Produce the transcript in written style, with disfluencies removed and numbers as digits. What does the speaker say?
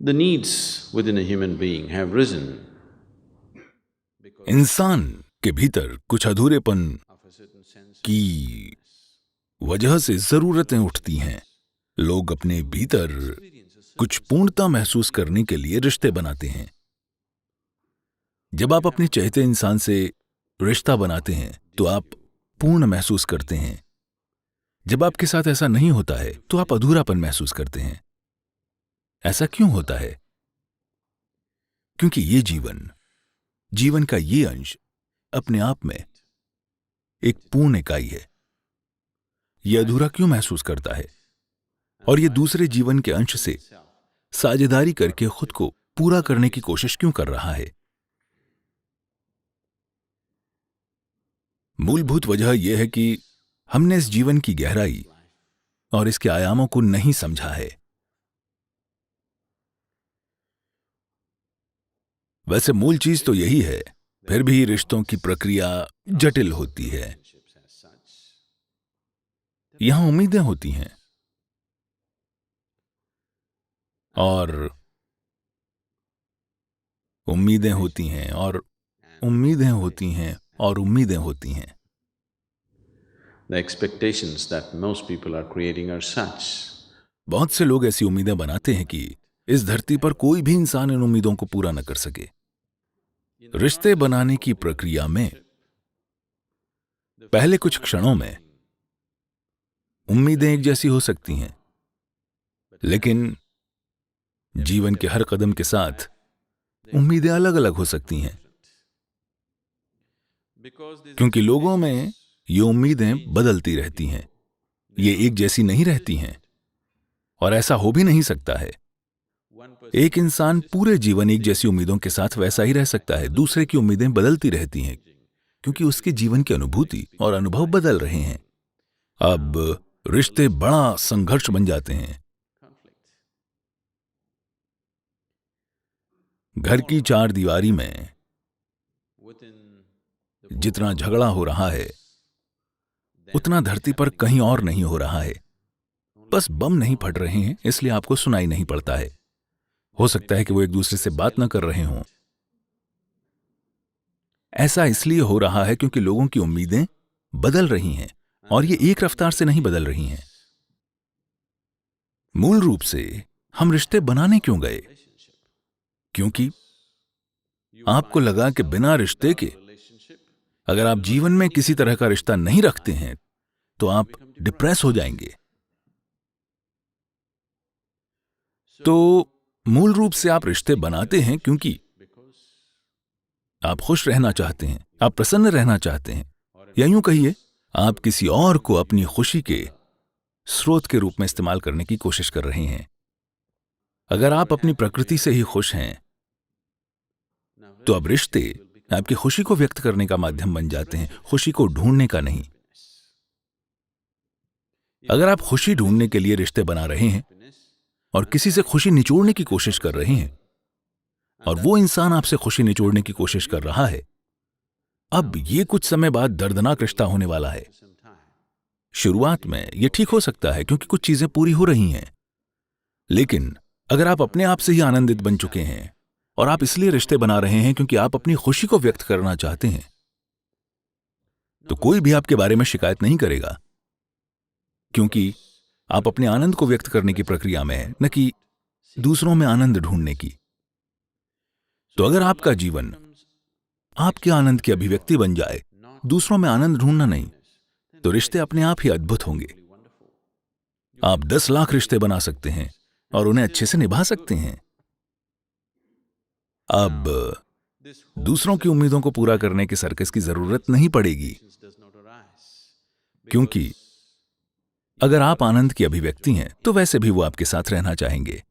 The needs within a human being have risen इंसान के भीतर कुछ अधूरेपन of a certain sense की वजह से जरूरतें उठती हैं। लोग अपने भीतर कुछ पूर्णता महसूस करने के लिए रिश्ते बनाते हैं। जब आप अपने चाहते इंसान से रिश्ता बनाते हैं तो आप पूर्ण महसूस करते हैं। जब आपके साथ ऐसा नहीं होता है तो आप अधूरापन महसूस करते हैं। ऐसा क्यों होता है? क्योंकि ये जीवन का ये अंश अपने आप में एक पूर्ण इकाई है। यह अधूरा क्यों महसूस करता है और ये दूसरे जीवन के अंश से साझेदारी करके खुद को पूरा करने की कोशिश क्यों कर रहा है? मूलभूत वजह यह है कि हमने इस जीवन की गहराई और इसके आयामों को नहीं समझा है। वैसे मूल चीज तो यही है, फिर भी रिश्तों की प्रक्रिया जटिल होती है। यहां उम्मीदें होती हैं और उम्मीदें होती हैं और उम्मीदें होती हैं और उम्मीदें होती हैं। The expectations that most people are creating are such. बहुत से लोग ऐसी उम्मीदें बनाते हैं कि इस धरती पर कोई भी इंसान इन उम्मीदों को पूरा न कर सके। रिश्ते बनाने की प्रक्रिया में पहले कुछ क्षणों में उम्मीदें एक जैसी हो सकती हैं, लेकिन जीवन के हर कदम के साथ उम्मीदें अलग अलग हो सकती हैं, क्योंकि लोगों में ये उम्मीदें बदलती रहती हैं। ये एक जैसी नहीं रहती हैं और ऐसा हो भी नहीं सकता है। एक इंसान पूरे जीवन एक जैसी उम्मीदों के साथ वैसा ही रह सकता है। दूसरे की उम्मीदें बदलती रहती हैं क्योंकि उसके जीवन की अनुभूति और अनुभव बदल रहे हैं। अब रिश्ते बड़ा संघर्ष बन जाते हैं। घर की चार दीवारी में जितना झगड़ा हो रहा है उतना धरती पर कहीं और नहीं हो रहा है। बस बम नहीं फट रहे हैं इसलिए आपको सुनाई नहीं पड़ता है। हो सकता है कि वो एक दूसरे से बात न कर रहे हों। ऐसा इसलिए हो रहा है क्योंकि लोगों की उम्मीदें बदल रही हैं और ये एक रफ्तार से नहीं बदल रही हैं। मूल रूप से हम रिश्ते बनाने क्यों गए? क्योंकि आपको लगा कि बिना रिश्ते के अगर आप जीवन में किसी तरह का रिश्ता नहीं रखते हैं तो आप डिप्रेस हो जाएंगे। तो मूल रूप से आप रिश्ते बनाते हैं क्योंकि आप खुश रहना चाहते हैं, आप प्रसन्न रहना चाहते हैं, या यूं कहिए आप किसी और को अपनी खुशी के स्रोत के रूप में इस्तेमाल करने की कोशिश कर रहे हैं। अगर आप अपनी प्रकृति से ही खुश हैं तो अब रिश्ते आपकी खुशी को व्यक्त करने का माध्यम बन जाते हैं, खुशी को ढूंढने का नहीं। अगर आप खुशी ढूंढने के लिए रिश्ते बना रहे हैं और किसी से खुशी निचोड़ने की कोशिश कर रहे हैं और वो इंसान आपसे खुशी निचोड़ने की कोशिश कर रहा है, अब ये कुछ समय बाद दर्दनाक रिश्ता होने वाला है। शुरुआत में ये ठीक हो सकता है क्योंकि कुछ चीजें पूरी हो रही हैं, लेकिन अगर आप अपने आप से ही आनंदित बन चुके हैं और आप इसलिए रिश्ते बना रहे हैं क्योंकि आप अपनी खुशी को व्यक्त करना चाहते हैं, तो कोई भी आपके बारे में शिकायत नहीं करेगा, क्योंकि आप अपने आनंद को व्यक्त करने की प्रक्रिया में हैं, न कि दूसरों में आनंद ढूंढने की। तो अगर आपका जीवन आपके आनंद की अभिव्यक्ति बन जाए, दूसरों में आनंद ढूंढना नहीं, तो रिश्ते अपने आप ही अद्भुत होंगे। आप 10 लाख रिश्ते बना सकते हैं और उन्हें अच्छे से निभा सकते हैं। अब दूसरों की उम्मीदों को पूरा करने के सर्कस की जरूरत नहीं पड़ेगी, क्योंकि अगर आप आनंद की अभिव्यक्ति हैं तो वैसे भी वो आपके साथ रहना चाहेंगे।